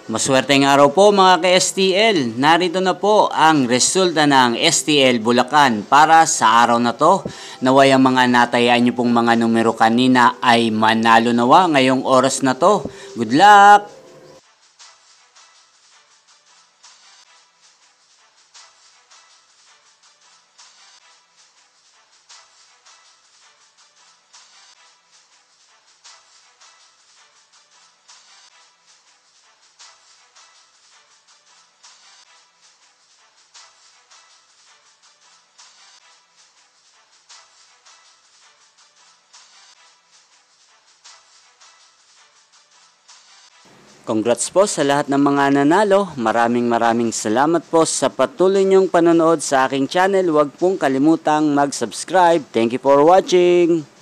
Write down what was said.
Maswerteng araw po mga ka-STL. Narito na po ang resulta ng STL Bulacan para sa araw na to. Naway ang mga natayaan nyo pong mga numero kanina ay manalo nawa ngayong oras na to. Good luck! Congrats po sa lahat ng mga nanalo. Maraming salamat po sa patuloy niyong panonood sa aking channel. Huwag pong kalimutang mag-subscribe. Thank you for watching!